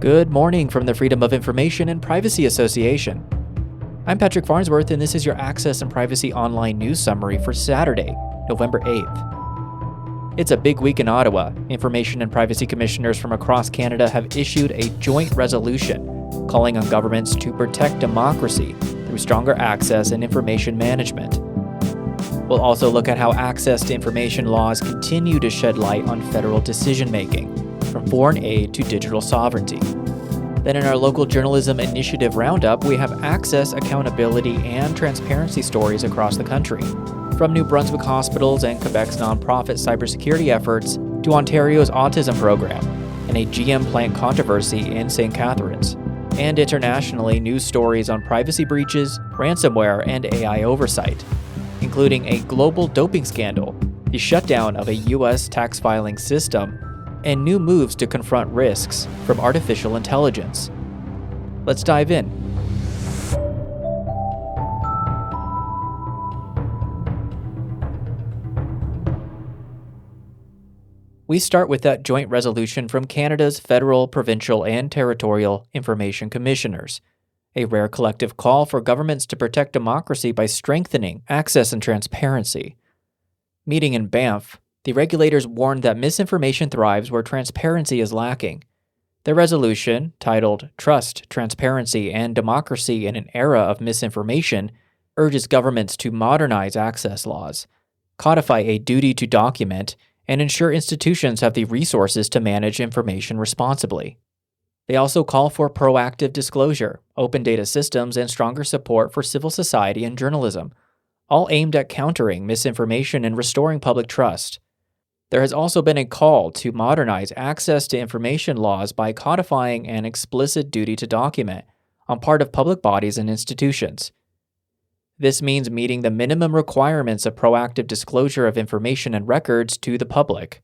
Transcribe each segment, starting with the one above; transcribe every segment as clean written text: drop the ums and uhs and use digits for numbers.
Good morning from the Freedom of Information and Privacy Association. I'm Patrick Farnsworth, and this is your Access and Privacy Online News Summary for Saturday, November 8th. It's a big week in Ottawa. Information and privacy commissioners from across Canada have issued a joint resolution calling on governments to protect democracy through stronger access and information management. We'll also look at how access to information laws continue to shed light on federal decision-making, from foreign aid to digital sovereignty. Then in our local journalism initiative roundup, we have access, accountability, and transparency stories across the country, from New Brunswick hospitals and Quebec's nonprofit cybersecurity efforts to Ontario's autism program and a GM plant controversy in St. Catharines. And internationally, news stories on privacy breaches, ransomware, and AI oversight, including a global doping scandal, the shutdown of a U.S. tax filing system, and new moves to confront risks from artificial intelligence. Let's dive in. We start with that joint resolution from Canada's federal, provincial, and territorial information commissioners, a rare collective call for governments to protect democracy by strengthening access and transparency. Meeting in Banff, the regulators warned that misinformation thrives where transparency is lacking. Their resolution, titled Trust, Transparency, and Democracy in an Era of Misinformation, urges governments to modernize access laws, codify a duty to document, and ensure institutions have the resources to manage information responsibly. They also call for proactive disclosure, open data systems, and stronger support for civil society and journalism, all aimed at countering misinformation and restoring public trust. There has also been a call to modernize access to information laws by codifying an explicit duty to document on part of public bodies and institutions. This means meeting the minimum requirements of proactive disclosure of information and records to the public.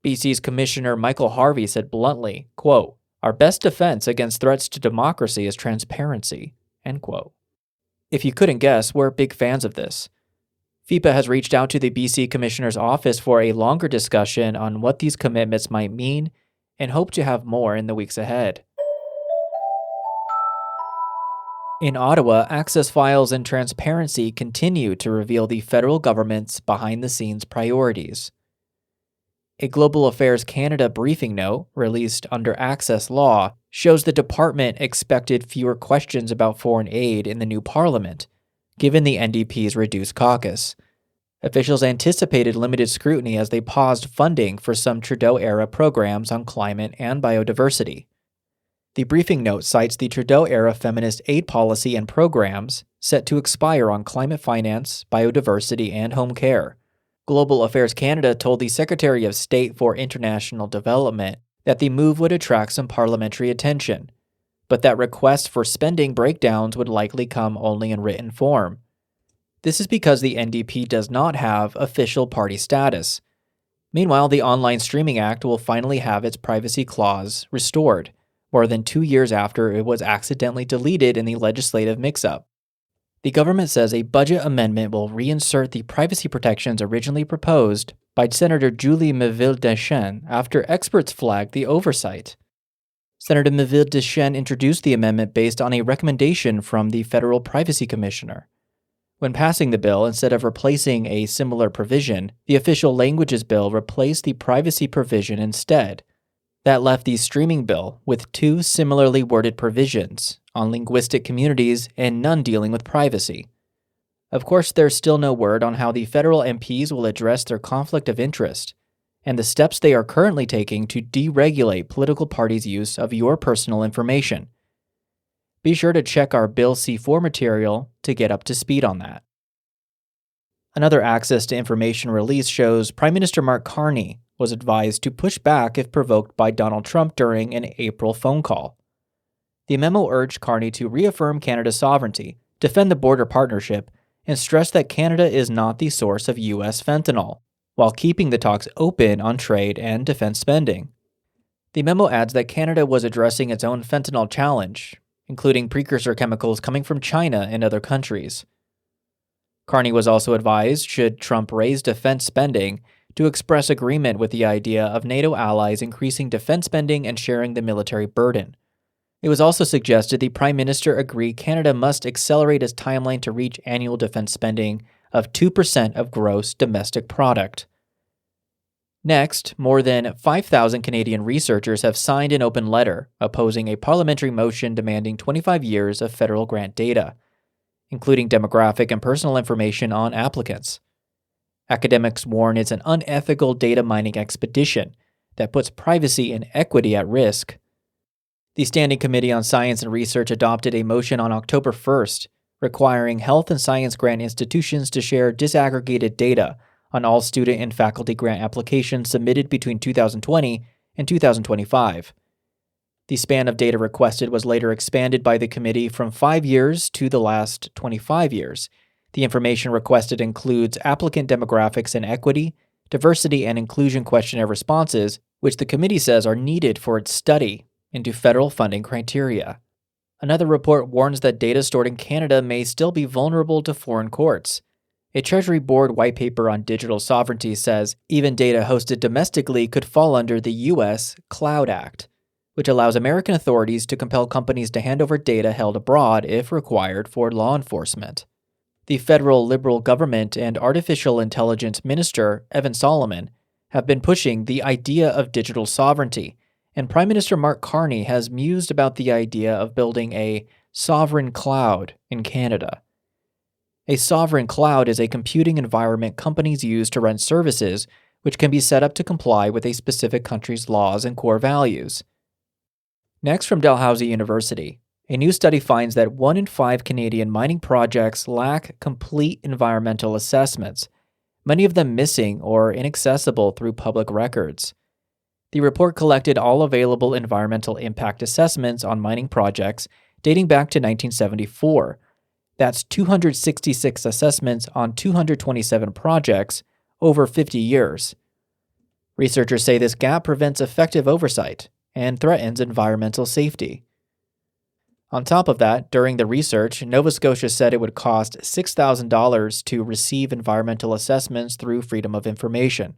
BC's Commissioner Michael Harvey said bluntly, quote, "Our best defense against threats to democracy is transparency," end quote. If you couldn't guess, we're big fans of this. FIPA has reached out to the BC Commissioner's Office for a longer discussion on what these commitments might mean and hope to have more in the weeks ahead. In Ottawa, access files and transparency continue to reveal the federal government's behind-the-scenes priorities. A Global Affairs Canada briefing note, released under Access Law, shows the department expected fewer questions about foreign aid in the new parliament, given the NDP's reduced caucus. Officials anticipated limited scrutiny as they paused funding for some Trudeau-era programs on climate and biodiversity. The briefing note cites the Trudeau-era feminist aid policy and programs set to expire on climate finance, biodiversity, and home care. Global Affairs Canada told the Secretary of State for International Development that the move would attract some parliamentary attention, but that requests for spending breakdowns would likely come only in written form. This is because the NDP does not have official party status. Meanwhile, the Online Streaming Act will finally have its privacy clause restored, more than 2 years after it was accidentally deleted in the legislative mix-up. The government says a budget amendment will reinsert the privacy protections originally proposed by Senator Julie Méville-Deschênes after experts flagged the oversight. Senator Méville-Deschênes introduced the amendment based on a recommendation from the Federal Privacy Commissioner. When passing the bill, instead of replacing a similar provision, the Official Languages Bill replaced the privacy provision instead. That left the streaming bill with two similarly worded provisions on linguistic communities and none dealing with privacy. Of course, there's still no word on how the federal MPs will address their conflict of interest and the steps they are currently taking to deregulate political parties' use of your personal information. Be sure to check our Bill C4 material to get up to speed on that. Another access to information release shows Prime Minister Mark Carney was advised to push back if provoked by Donald Trump during an April phone call. The memo urged Carney to reaffirm Canada's sovereignty, defend the border partnership, and stress that Canada is not the source of U.S. fentanyl, while keeping the talks open on trade and defense spending. The memo adds that Canada was addressing its own fentanyl challenge, including precursor chemicals coming from China and other countries. Carney was also advised, should Trump raise defense spending, to express agreement with the idea of NATO allies increasing defense spending and sharing the military burden. It was also suggested the Prime Minister agree Canada must accelerate its timeline to reach annual defense spending of 2% of gross domestic product. Next, more than 5,000 Canadian researchers have signed an open letter opposing a parliamentary motion demanding 25 years of federal grant data, including demographic and personal information on applicants. Academics warn it's an unethical data mining expedition that puts privacy and equity at risk. The Standing Committee on Science and Research adopted a motion on October 1st requiring health and science grant institutions to share disaggregated data on all student and faculty grant applications submitted between 2020 and 2025. The span of data requested was later expanded by the committee from 5 years to the last 25 years. The information requested includes applicant demographics and equity, diversity and inclusion questionnaire responses, which the committee says are needed for its study into federal funding criteria. Another report warns that data stored in Canada may still be vulnerable to foreign courts. A Treasury Board white paper on digital sovereignty says even data hosted domestically could fall under the U.S. Cloud Act, which allows American authorities to compel companies to hand over data held abroad if required for law enforcement. The federal Liberal government and artificial intelligence minister, Evan Solomon, have been pushing the idea of digital sovereignty, and Prime Minister Mark Carney has mused about the idea of building a sovereign cloud in Canada. A sovereign cloud is a computing environment companies use to run services which can be set up to comply with a specific country's laws and core values. Next, from Dalhousie University, a new study finds that 1 in 5 Canadian mining projects lack complete environmental assessments, many of them missing or inaccessible through public records. The report collected all available environmental impact assessments on mining projects dating back to 1974. That's 266 assessments on 227 projects over 50 years. Researchers say this gap prevents effective oversight and threatens environmental safety. On top of that, during the research, Nova Scotia said it would cost $6,000 to receive environmental assessments through Freedom of Information.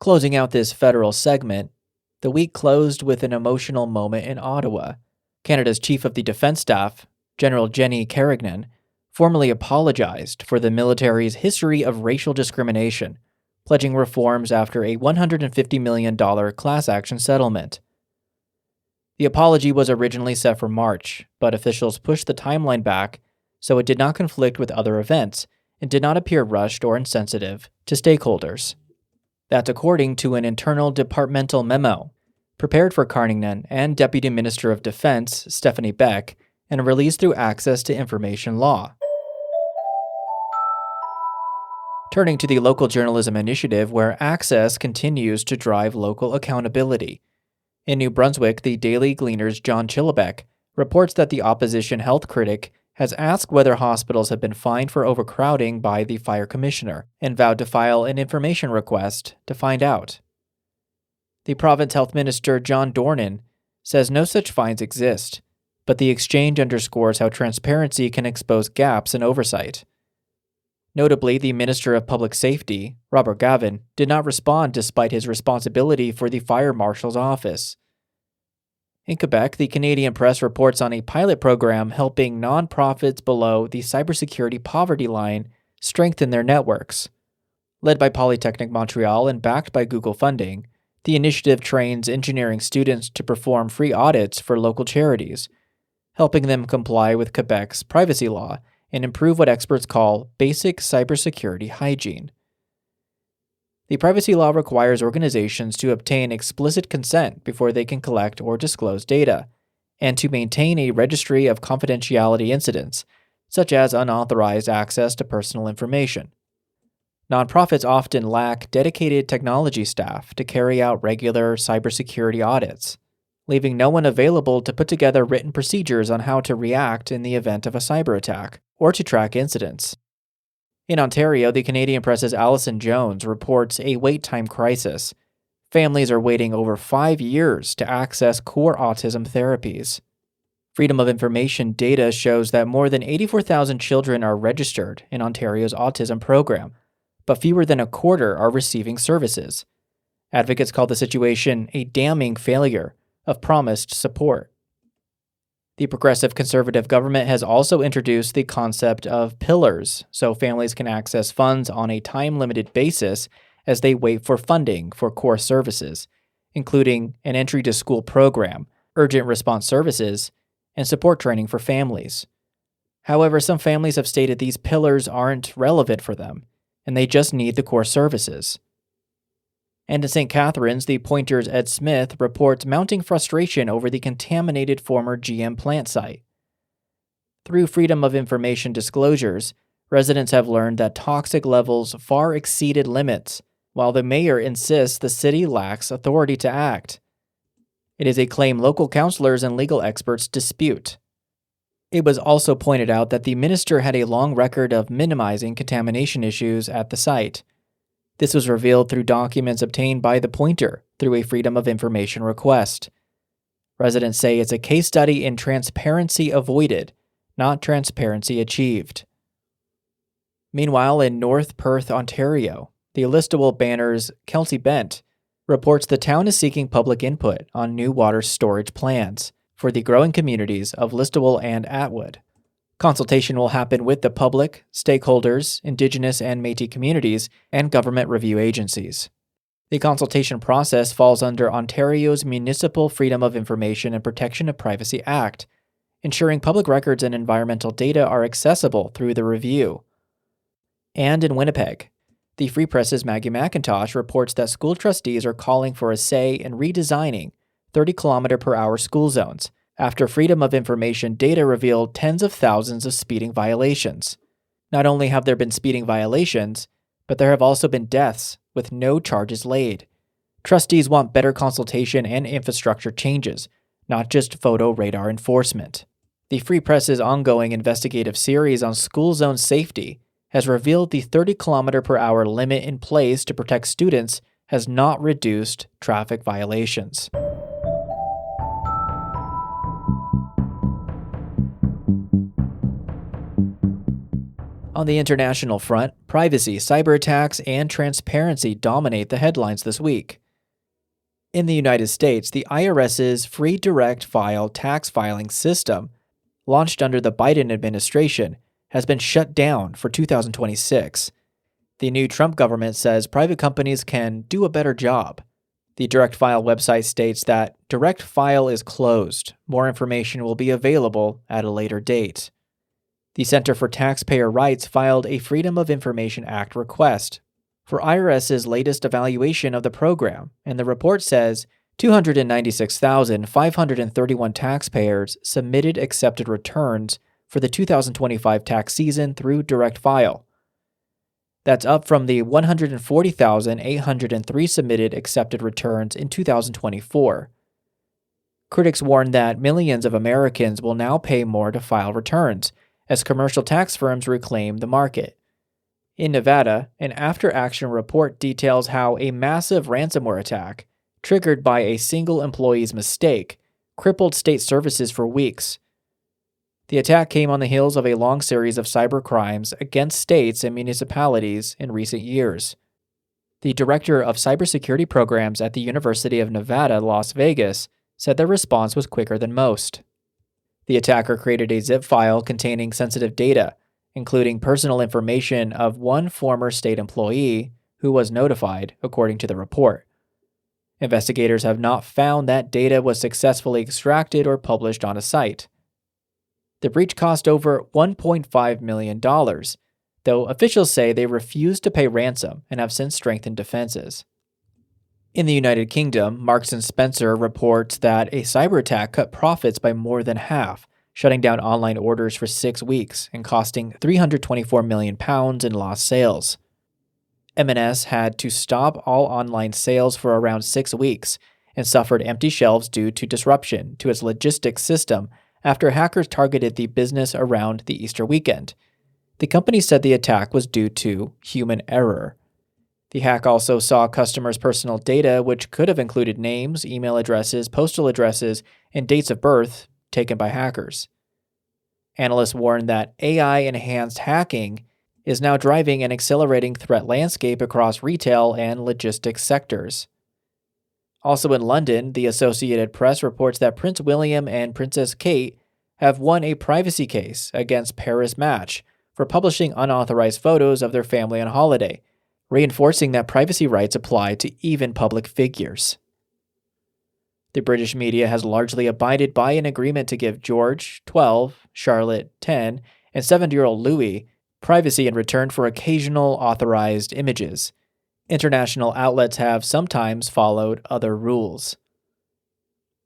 Closing out this federal segment, the week closed with an emotional moment in Ottawa. Canada's Chief of the Defence Staff, General Jenny Carignan, formally apologized for the military's history of racial discrimination, pledging reforms after a $150 million class action settlement. The apology was originally set for March, but officials pushed the timeline back so it did not conflict with other events and did not appear rushed or insensitive to stakeholders. That's according to an internal departmental memo prepared for Carignan and Deputy Minister of Defense Stephanie Beck and released through Access to Information Law. Turning to the local journalism initiative, where Access continues to drive local accountability. In New Brunswick, the Daily Gleaner's John Chillibeck reports that the opposition health critic has asked whether hospitals have been fined for overcrowding by the fire commissioner and vowed to file an information request to find out. The province health minister, John Dornan, says no such fines exist, but the exchange underscores how transparency can expose gaps in oversight. Notably, the Minister of Public Safety, Robert Gavin, did not respond despite his responsibility for the Fire Marshal's office. In Quebec, the Canadian Press reports on a pilot program helping nonprofits below the cybersecurity poverty line strengthen their networks. Led by Polytechnic Montreal and backed by Google funding, the initiative trains engineering students to perform free audits for local charities, helping them comply with Quebec's privacy law and improve what experts call basic cybersecurity hygiene. The privacy law requires organizations to obtain explicit consent before they can collect or disclose data, and to maintain a registry of confidentiality incidents, such as unauthorized access to personal information. Nonprofits often lack dedicated technology staff to carry out regular cybersecurity audits, leaving no one available to put together written procedures on how to react in the event of a cyber attack or to track incidents. In Ontario, the Canadian Press's Alison Jones reports a wait time crisis. Families are waiting over 5 years to access core autism therapies. Freedom of Information data shows that more than 84,000 children are registered in Ontario's autism program, but fewer than a quarter are receiving services. Advocates call the situation a damning failure of promised support. The progressive conservative government has also introduced the concept of pillars, so families can access funds on a time-limited basis as they wait for funding for core services, including an entry-to-school program, urgent response services, and support training for families. However, some families have stated these pillars aren't relevant for them, and they just need the core services. And in St. Catharines, the Pointer's Ed Smith reports mounting frustration over the contaminated former GM plant site. Through Freedom of Information disclosures, residents have learned that toxic levels far exceeded limits, while the mayor insists the city lacks authority to act. It is a claim local councilors and legal experts dispute. It was also pointed out that the minister had a long record of minimizing contamination issues at the site. This was revealed through documents obtained by the Pointer through a Freedom of Information request. Residents say it's a case study in transparency avoided, not transparency achieved. Meanwhile, in North Perth, Ontario, the Listowel Banner's Kelsey Bent reports the town is seeking public input on new water storage plans for the growing communities of Listowel and Atwood. Consultation will happen with the public, stakeholders, Indigenous and Métis communities, and government review agencies. The consultation process falls under Ontario's Municipal Freedom of Information and Protection of Privacy Act, ensuring public records and environmental data are accessible through the review. And in Winnipeg, the Free Press's Maggie McIntosh reports that school trustees are calling for a say in redesigning 30-kilometer-per-hour school zones, after Freedom of Information data revealed tens of thousands of speeding violations. Not only have there been speeding violations, but there have also been deaths with no charges laid. Trustees want better consultation and infrastructure changes, not just photo radar enforcement. The Free Press's ongoing investigative series on school zone safety has revealed the 30-kilometer-per-hour limit in place to protect students has not reduced traffic violations. On the international front, privacy, cyber attacks, and transparency dominate the headlines this week. In the United States, the IRS's free direct file tax filing system, launched under the Biden administration, has been shut down for 2026. The new Trump government says private companies can do a better job. The Direct File website states that Direct File is closed. More information will be available at a later date. The Center for Taxpayer Rights filed a Freedom of Information Act request for IRS's latest evaluation of the program, and the report says 296,531 taxpayers submitted accepted returns for the 2025 tax season through Direct File. That's up from the 140,803 submitted accepted returns in 2024. Critics warn that millions of Americans will now pay more to file returns, as commercial tax firms reclaim the market. In Nevada, an after-action report details how a massive ransomware attack, triggered by a single employee's mistake, crippled state services for weeks. The attack came on the heels of a long series of cyber crimes against states and municipalities in recent years. The director of cybersecurity programs at the University of Nevada, Las Vegas, said their response was quicker than most. The attacker created a zip file containing sensitive data, including personal information of one former state employee who was notified, according to the report. Investigators have not found that data was successfully extracted or published on a site. The breach cost over $1.5 million, though officials say they refused to pay ransom and have since strengthened defenses. In the United Kingdom, Marks & Spencer reports that a cyber attack cut profits by more than half, shutting down online orders for 6 weeks and costing £324 million in lost sales. M&S had to stop all online sales for around 6 weeks and suffered empty shelves due to disruption to its logistics system after hackers targeted the business around the Easter weekend. The company said the attack was due to human error. The hack also saw customers' personal data, which could have included names, email addresses, postal addresses, and dates of birth, taken by hackers. Analysts warn that AI-enhanced hacking is now driving an accelerating threat landscape across retail and logistics sectors. Also in London, the Associated Press reports that Prince William and Princess Kate have won a privacy case against Paris Match for publishing unauthorized photos of their family on holiday, reinforcing that privacy rights apply to even public figures. The British media has largely abided by an agreement to give George, 12, Charlotte, 10, and 7-year-old Louis privacy in return for occasional authorized images. International outlets have sometimes followed other rules.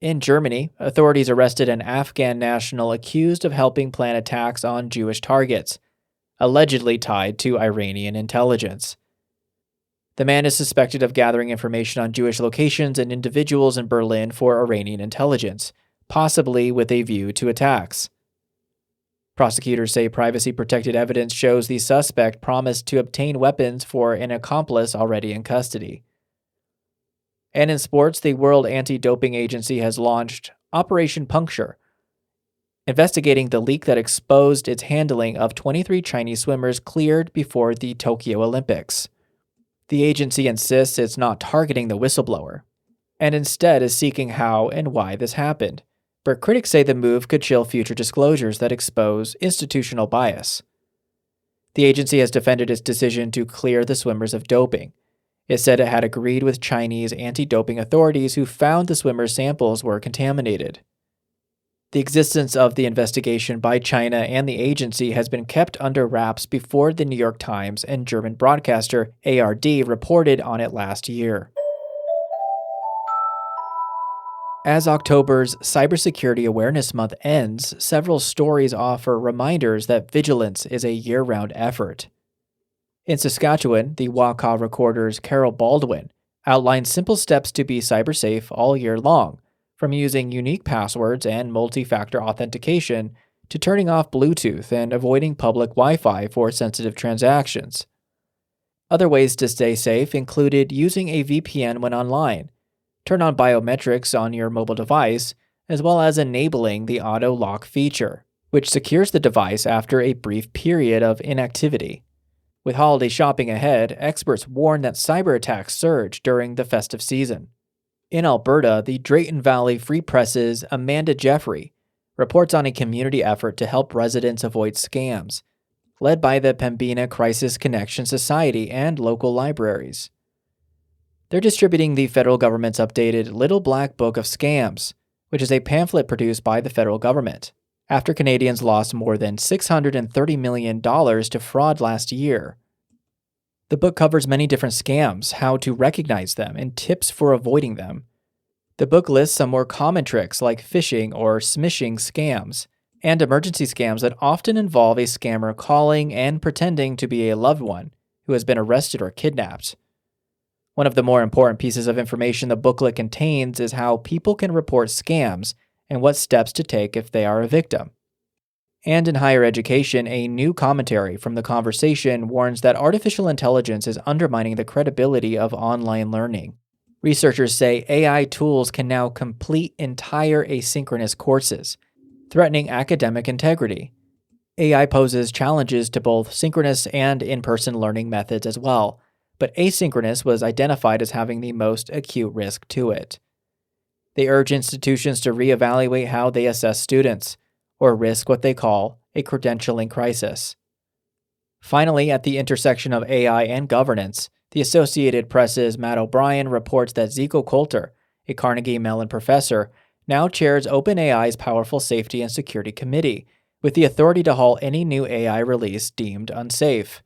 In Germany, authorities arrested an Afghan national accused of helping plan attacks on Jewish targets, allegedly tied to Iranian intelligence. The man is suspected of gathering information on Jewish locations and individuals in Berlin for Iranian intelligence, possibly with a view to attacks. Prosecutors say privacy-protected evidence shows the suspect promised to obtain weapons for an accomplice already in custody. And in sports, the World Anti-Doping Agency has launched Operation Puncture, investigating the leak that exposed its handling of 23 Chinese swimmers cleared before the Tokyo Olympics. The agency insists it's not targeting the whistleblower, and instead is seeking how and why this happened. But critics say the move could chill future disclosures that expose institutional bias. The agency has defended its decision to clear the swimmers of doping. It said it had agreed with Chinese anti-doping authorities who found the swimmers' samples were contaminated. The existence of the investigation by China and the agency has been kept under wraps before the New York Times and German broadcaster ARD reported on it last year. As October's Cybersecurity Awareness Month ends, several stories offer reminders that vigilance is a year-round effort. In Saskatchewan, the Waaka Recorder's Carol Baldwin outlines simple steps to be cybersafe all year long, from using unique passwords and multi-factor authentication to turning off Bluetooth and avoiding public Wi-Fi for sensitive transactions. Other ways to stay safe included using a VPN when online, turn on biometrics on your mobile device, as well as enabling the auto lock feature, which secures the device after a brief period of inactivity. With holiday shopping ahead, experts warn that cyber attacks surge during the festive season. In Alberta, the Drayton Valley Free Press's Amanda Jeffrey reports on a community effort to help residents avoid scams, led by the Pembina Crisis Connection Society and local libraries. They're distributing the federal government's updated Little Black Book of Scams, which is a pamphlet produced by the federal government, after Canadians lost more than $630 million to fraud last year. The book covers many different scams, how to recognize them, and tips for avoiding them. The book lists some more common tricks like phishing or smishing scams, and emergency scams that often involve a scammer calling and pretending to be a loved one who has been arrested or kidnapped. One of the more important pieces of information the booklet contains is how people can report scams and what steps to take if they are a victim. And in higher education, a new commentary from The Conversation warns that artificial intelligence is undermining the credibility of online learning. Researchers say AI tools can now complete entire asynchronous courses, threatening academic integrity. AI poses challenges to both synchronous and in-person learning methods as well, but asynchronous was identified as having the most acute risk to it. They urge institutions to reevaluate how they assess students, or risk what they call a credentialing crisis. Finally, at the intersection of AI and governance, the Associated Press's Matt O'Brien reports that Zico Coulter, a Carnegie Mellon professor, now chairs OpenAI's Powerful Safety and Security Committee, with the authority to halt any new AI release deemed unsafe.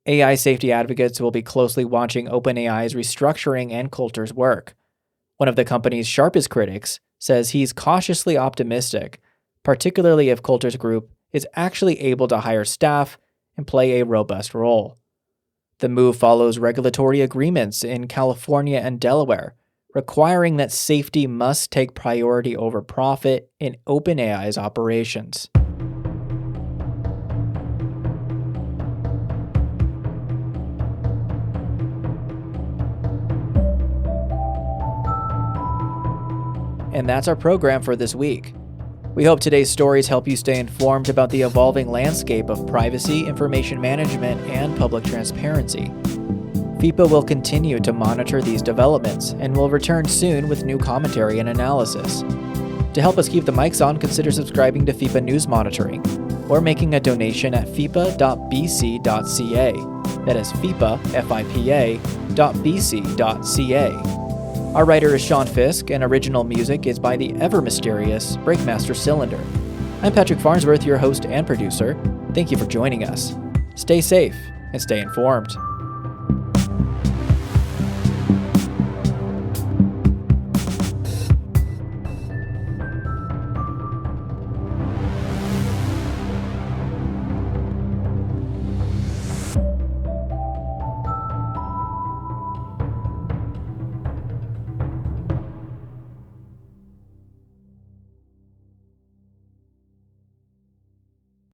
AI safety advocates will be closely watching OpenAI's restructuring and Coulter's work. One of the company's sharpest critics says he's cautiously optimistic, particularly if Coulter's group is actually able to hire staff and play a robust role. The move follows regulatory agreements in California and Delaware, requiring that safety must take priority over profit in OpenAI's operations. And that's our program for this week. We hope today's stories help you stay informed about the evolving landscape of privacy, information management, and public transparency. FIPA will continue to monitor these developments and will return soon with new commentary and analysis. To help us keep the mics on, consider subscribing to FIPA News Monitoring or making a donation at fipa.bc.ca. That is FIPA, FIPA.bc.ca. Our writer is Sean Fisk, and original music is by the ever-mysterious Breakmaster Cylinder. I'm Patrick Farnsworth, your host and producer. Thank you for joining us. Stay safe and stay informed.